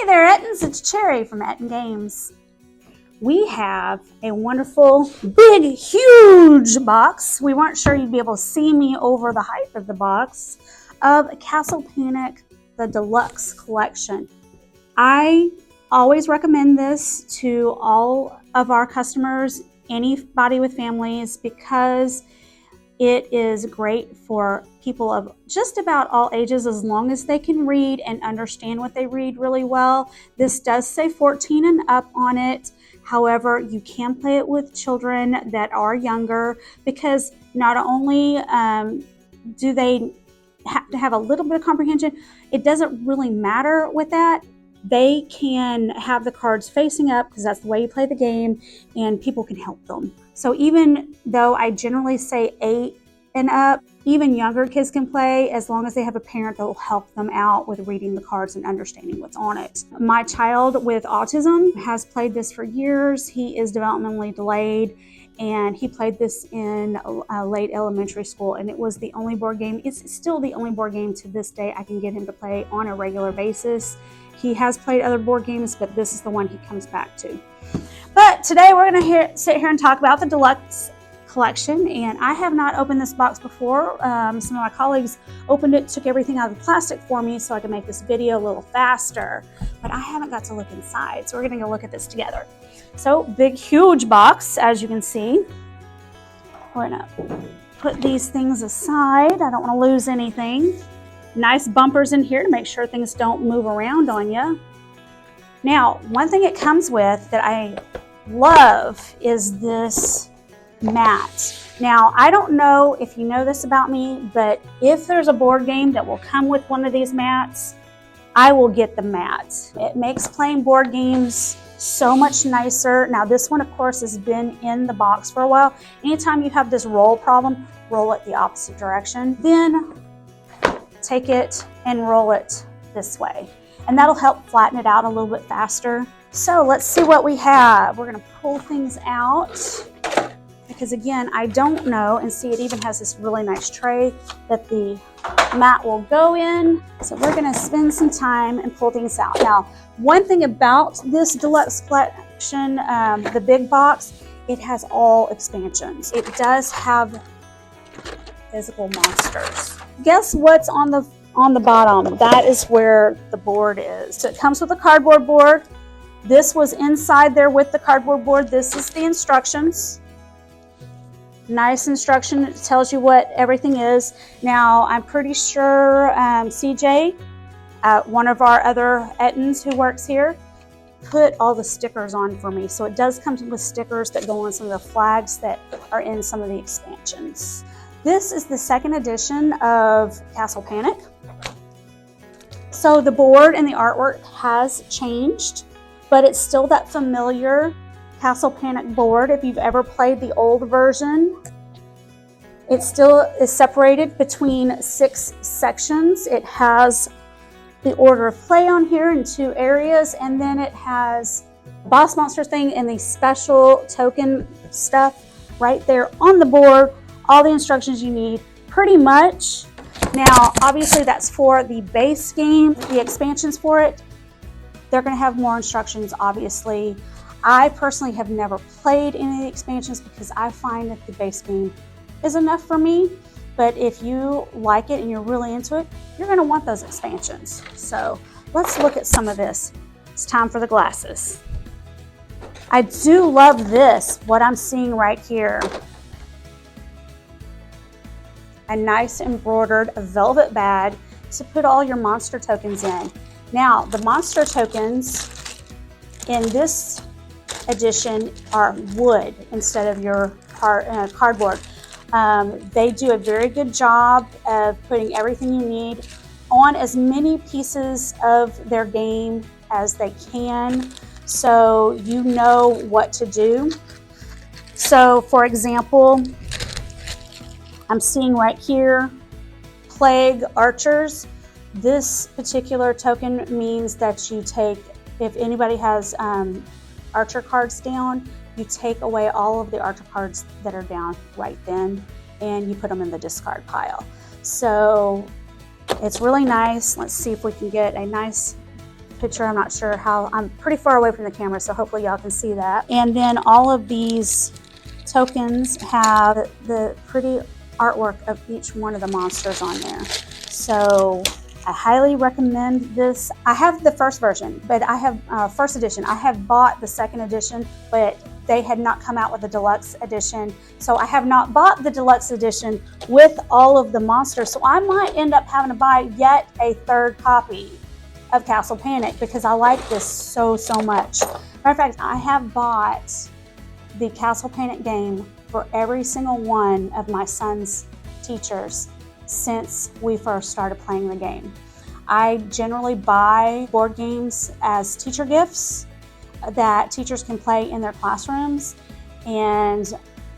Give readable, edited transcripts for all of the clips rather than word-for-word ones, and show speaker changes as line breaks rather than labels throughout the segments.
Hey there, Ettins. It's Cherry from Ettin Games. We have a wonderful, big, huge box. We weren't sure you'd be able to see me over the height of the box of Castle Panic, the Deluxe collection. I always recommend this to all of our customers, anybody with families, because it is great for people of just about all ages as long as they can read and understand what they read really well. This does say 14 and up on it. However, you can play it with children that are younger because not only do they have to have a little bit of comprehension, it doesn't really matter with that. They can have the cards facing up because that's the way you play the game, and people can help them. So even though I generally say 8 and up, even younger kids can play as long as they have a parent that will help them out with reading the cards and understanding what's on it. My child with autism has played this for years. He is developmentally delayed, and he played this in late elementary school, and it was the only board game. It's still the only board game to this day I can get him to play on a regular basis. He has played other board games, but this is the one he comes back to. But today we're going to sit here and talk about the Deluxe collection, and I have not opened this box before. Some of my colleagues opened it, took everything out of the plastic for me so I could make this video a little faster, but I haven't got to look inside, so we're going to go look at this together. So big, huge box, as you can see. We're going to put these things aside. I don't want to lose anything. Nice bumpers in here to make sure things don't move around on you. Now, one thing it comes with that I love is this mat. Now, I don't know if you know this about me, but if there's a board game that will come with one of these mats, I will get the mat. It makes playing board games so much nicer. Now, this one, of course, has been in the box for a while. Anytime you have this roll problem, roll it the opposite direction. Then take it and roll it this way, and that'll help flatten it out a little bit faster. So let's see what we have. We're going to pull things out because, again, I don't know, and see, it even has this really nice tray that the mat will go in. So we're going to spend some time and pull things out. Now, one thing about this Deluxe collection, the big box, it has all expansions. It does have physical monsters. Guess what's on the bottom? That is where the board is. So it comes with a cardboard board. This was inside there with the cardboard board. This is the instructions. Nice instruction. It tells you what everything is. Now, I'm pretty sure CJ, one of our other Ettins who works here, put all the stickers on for me. So it does come with stickers that go on some of the flags that are in some of the expansions. This is the second edition of Castle Panic. So the board and the artwork has changed, but it's still that familiar Castle Panic board. If you've ever played the old version, it still is separated between 6 sections. It has the order of play on here in 2 areas, and then it has boss monster thing and the special token stuff right there on the board. All the instructions you need, pretty much. Now, obviously that's for the base game. The expansions for it, they're going to have more instructions, obviously. I personally have never played any of the expansions because I find that the base game is enough for me. But if you like it and you're really into it, you're going to want those expansions. So let's look at some of this. It's time for the glasses. I do love this, what I'm seeing right here. A nice embroidered velvet bag to put all your monster tokens in. Now, the monster tokens in this edition are wood instead of your cardboard. They do a very good job of putting everything you need on as many pieces of their game as they can, so you know what to do. So, for example, I'm seeing right here, Plague Archers. This particular token means that you take, if anybody has archer cards down, you take away all of the archer cards that are down right then, and you put them in the discard pile. So it's really nice. Let's see if we can get a nice picture. I'm not sure how, I'm pretty far away from the camera, so hopefully y'all can see that. And then all of these tokens have the pretty artwork of each one of the monsters on there. So I highly recommend this. I have the first version, but I have first edition. I have bought the second edition, but they had not come out with the deluxe edition. So I have not bought the deluxe edition with all of the monsters. So I might end up having to buy yet a third copy of Castle Panic because I like this so much. Matter of fact, I have bought the Castle Panic game for every single one of my son's teachers since we first started playing the game. I generally buy board games as teacher gifts that teachers can play in their classrooms, and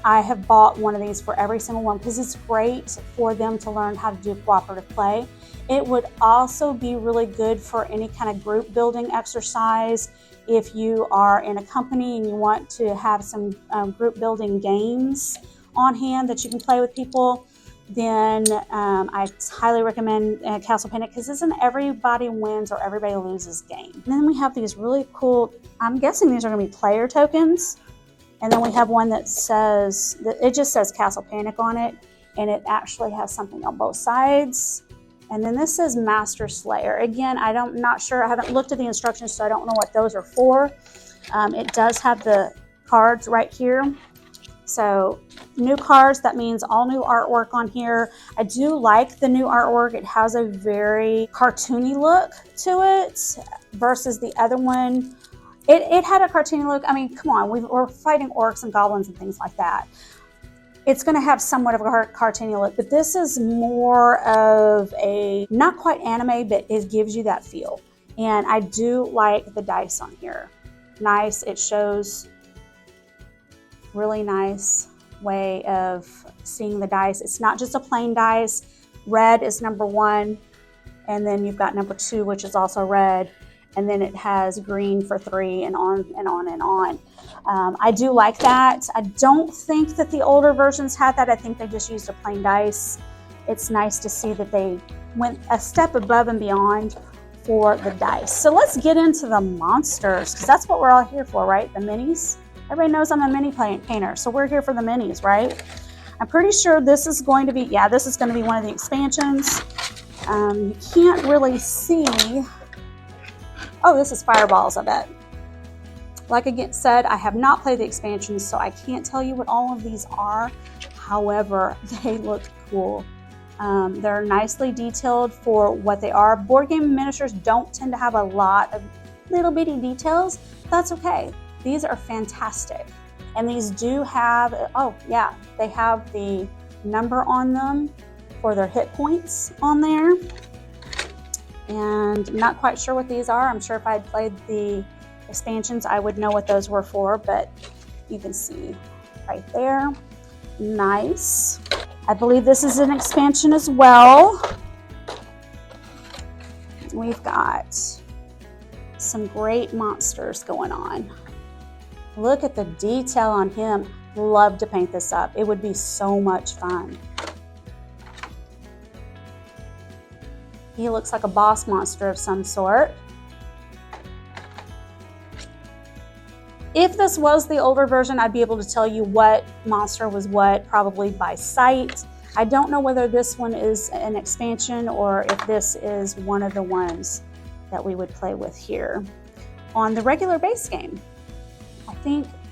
I have bought one of these for every single one because it's great for them to learn how to do cooperative play. It would also be really good for any kind of group building exercise. If you are in a company and you want to have some group building games on hand that you can play with people, then I highly recommend Castle Panic because it's an everybody wins or everybody loses game. And then we have these really cool, I'm guessing these are going to be player tokens. And then we have one that says, it just says Castle Panic on it, and it actually has something on both sides. And then this says Master Slayer. Again, I'm not sure, I haven't looked at the instructions, so I don't know what those are for. It does have the cards right here. So new cards, that means all new artwork on here. I do like the new artwork. It has a very cartoony look to it versus the other one. It had a cartoony look. I mean, come on, we're fighting orcs and goblins and things like that. It's going to have somewhat of a cartoony look, but this is more of a, not quite anime, but it gives you that feel. And I do like the dice on here. Nice, it shows really nice way of seeing the dice. It's not just a plain dice. Red is number 1, and then you've got number 2, which is also red, and then it has green for 3, and on and on and on. I do like that. I don't think that the older versions had that. I think they just used a plain dice. It's nice to see that they went a step above and beyond for the dice. So let's get into the monsters, because that's what we're all here for, right? The minis. Everybody knows I'm a mini painter, so we're here for the minis, right? I'm pretty sure this is going to be, yeah, this is going to be one of the expansions. You can't really see. Oh, this is Fireballs, I bet. Like I said, I have not played the expansions, so I can't tell you what all of these are. However, they look cool. They're nicely detailed for what they are. Board game miniatures don't tend to have a lot of little bitty details. That's okay. These are fantastic. And these do have, oh yeah, they have the number on them for their hit points on there. And I'm not quite sure what these are. I'm sure if I had played the expansions, I would know what those were for, but you can see right there. Nice. I believe this is an expansion as well. We've got some great monsters going on. Look at the detail on him. Love to paint this up. It would be so much fun. He looks like a boss monster of some sort. If this was the older version, I'd be able to tell you what monster was what, probably by sight. I don't know whether this one is an expansion or if this is one of the ones that we would play with here. On the regular base game,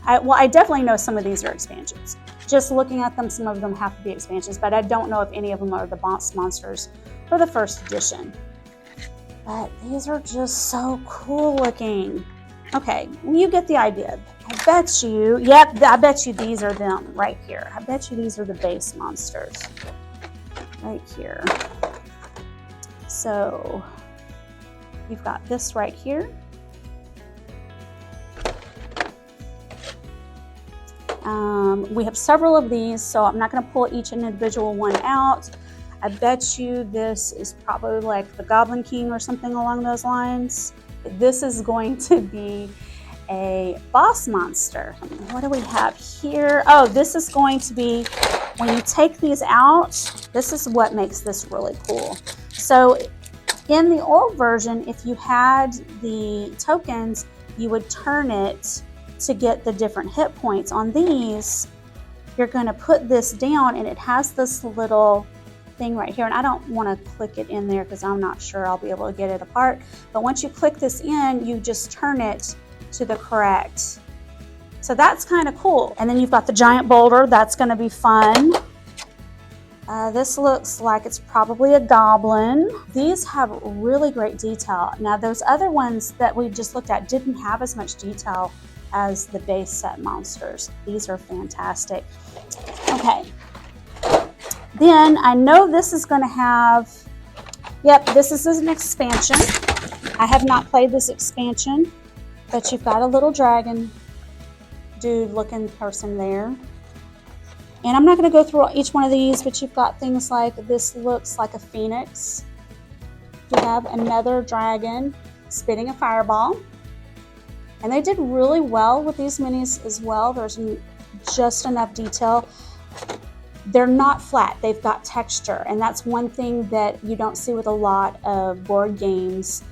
I definitely know some of these are expansions. Just looking at them, some of them have to be expansions, but I don't know if any of them are the boss monsters for the first edition. But these are just so cool looking. Okay, you get the idea. I bet you, yep, I bet you these are them right here. I bet you these are the base monsters right here. So you've got this right here. We have several of these, so I'm not going to pull each individual one out. I bet you this is probably like the Goblin King or something along those lines. This is going to be a boss monster. What do we have here? Oh, this is going to be, when you take these out, this is what makes this really cool. So In the old version, if you had the tokens, you would turn it to get the different hit points. On these, you're going to put this down, and it has this little thing right here, and I don't want to click it in there because I'm not sure I'll be able to get it apart, but once you click this in, you just turn it to the correct. So that's kind of cool. And then you've got the giant boulder. That's going to be fun. This looks like it's probably a goblin. These have really great detail. Now those other ones that we just looked at didn't have as much detail as the base set monsters. These are fantastic. Okay. Then I know this is going to have, yep, this is an expansion. I have not played this expansion, but you've got a little dragon dude looking person there. And I'm not going to go through each one of these, but you've got things like this looks like a phoenix. You have another dragon spitting a fireball. And they did really well with these minis as well. There's just enough detail. They're not flat, they've got texture. And that's one thing that you don't see with a lot of board games.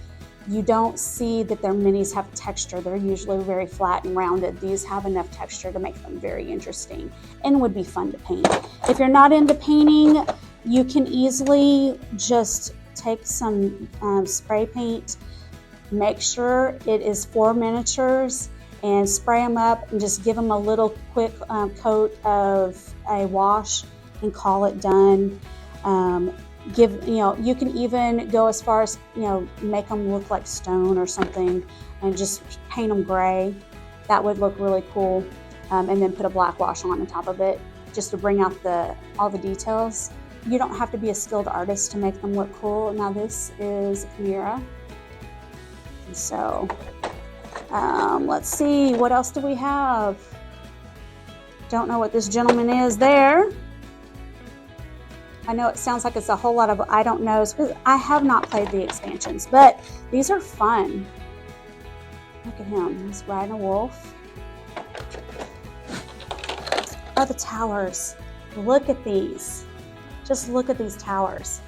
You don't see that their minis have texture. They're usually very flat and rounded. These have enough texture to make them very interesting and would be fun to paint. If you're not into painting, you can easily just take some spray paint, make sure it is for miniatures, and spray them up and just give them a little quick coat of a wash and call it done. You can even go as far as, make them look like stone or something and just paint them gray. That would look really cool. And then put a black wash on top of it just to bring out all the details. You don't have to be a skilled artist to make them look cool. Now this is a chimera. So let's see, what else do we have? Don't know what this gentleman is there. I know it sounds like it's a whole lot of I don't knows because I have not played the expansions, but these are fun. Look at him, he's riding a wolf. Oh, the towers. Look at these. Just look at these towers.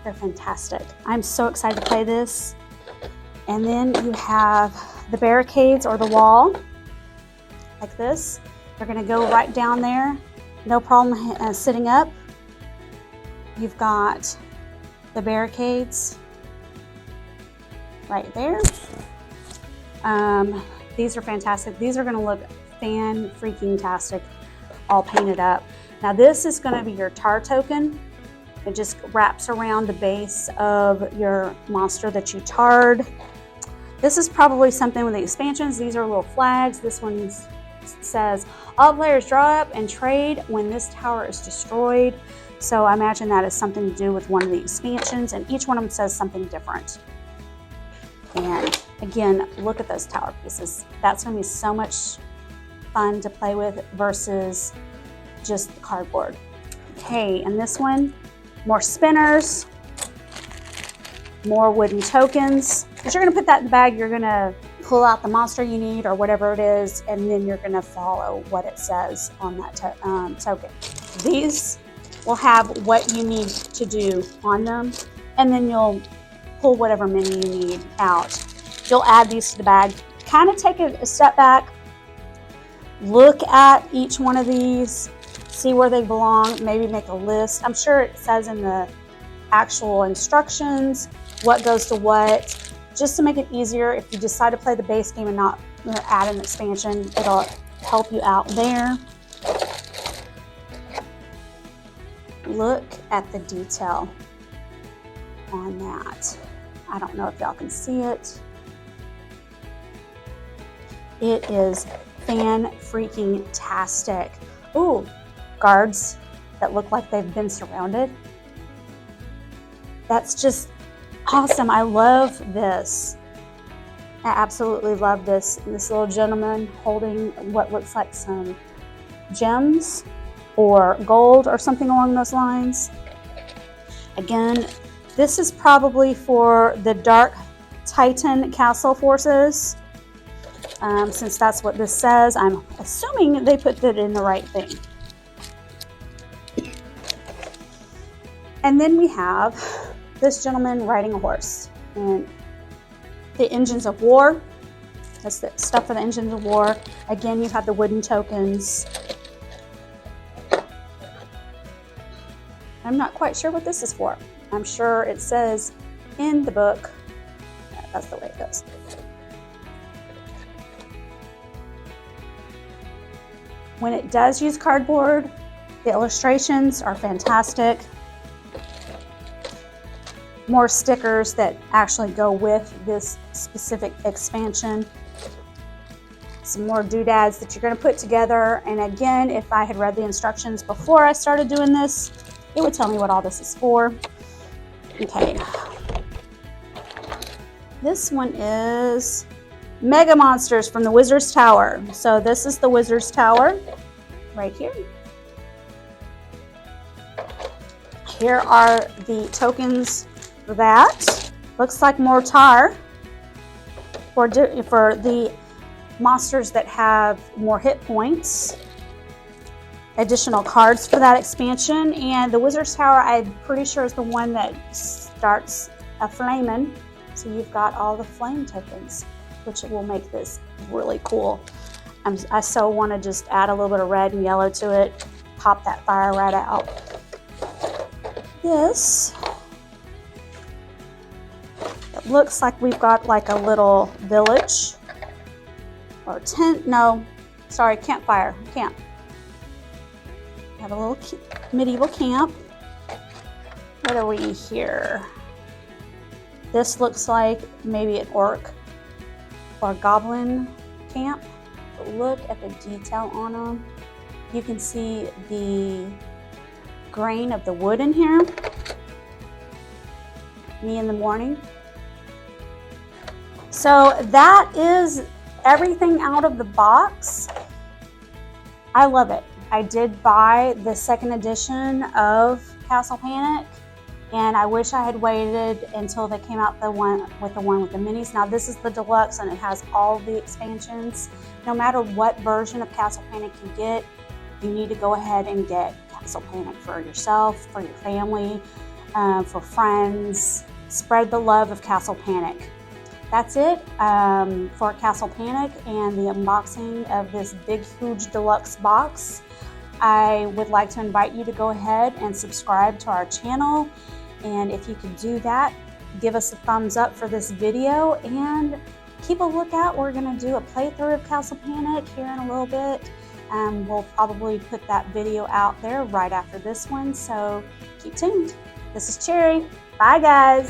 They're fantastic. I'm so excited to play this. And then you have the barricades or the wall, like this. They're gonna go right down there. No problem sitting up. You've got the barricades right there. These are fantastic. These are gonna look fan-freaking-tastic, all painted up. Now this is gonna be your tar token. It just wraps around the base of your monster that you tarred. This is probably something with the expansions. These are little flags. This one says, all players draw up and trade when this tower is destroyed. So I imagine that is something to do with one of the expansions, and each one of them says something different. And again, look at those tower pieces. That's gonna be so much fun to play with versus just the cardboard. Okay, and this one, more spinners, more wooden tokens. But you're gonna put that in the bag, you're gonna pull out the monster you need or whatever it is, and then you're gonna follow what it says on that token. These will have what you need to do on them, and then you'll pull whatever mini you need out. You'll add these to the bag. Kind of take a step back, look at each one of these, see where they belong, maybe make a list. I'm sure it says in the actual instructions what goes to what, just to make it easier. If you decide to play the base game and not add an expansion, it'll help you out there. Look at the detail on that. I don't know if y'all can see it. It is fan-freaking-tastic. Ooh, guards that look like they've been surrounded. That's just awesome. I love this. I absolutely love this. This little gentleman holding what looks like some gems or gold or something along those lines. Again, this is probably for the Dark Titan Castle forces. Since that's what this says, I'm assuming they put it in the right thing. And then we have this gentleman riding a horse. And the engines of war, that's the stuff for the engines of war. Again, you have the wooden tokens. I'm not quite sure what this is for. I'm sure it says in the book. Yeah, that's the way it goes. When it does use cardboard, the illustrations are fantastic. More stickers that actually go with this specific expansion. Some more doodads that you're going to put together. And again, if I had read the instructions before I started doing this, it would tell me what all this is for. Okay. This one is Mega Monsters from the Wizard's Tower. So this is the Wizard's Tower right here. Here are the tokens for that. Looks like mortar for the monsters that have more hit points. Additional cards for that expansion. And the Wizard's Tower, I'm pretty sure, is the one that starts a flaming. So you've got all the flame tokens, which will make this really cool. I so want to just add a little bit of red and yellow to it, pop that fire right out. This, it looks like we've got like a little village or tent. No, sorry, campfire, camp. Have a little medieval camp. What are we here? This looks like maybe an orc or goblin camp. But look at the detail on them. You can see the grain of the wood in here. Me in the morning. So that is everything out of the box. I love it. I did buy the second edition of Castle Panic, and I wish I had waited until they came out the one with the minis. Now this is the deluxe, and it has all the expansions. No matter what version of Castle Panic you get, you need to go ahead and get Castle Panic for yourself, for your family, for friends. Spread the love of Castle Panic. That's it for Castle Panic and the unboxing of this big, huge deluxe box. I would like to invite you to go ahead and subscribe to our channel. And if you could do that, give us a thumbs up for this video and keep a lookout. We're going to do a playthrough of Castle Panic here in a little bit. We'll probably put that video out there right after this one. So keep tuned. This is Cherry. Bye, guys.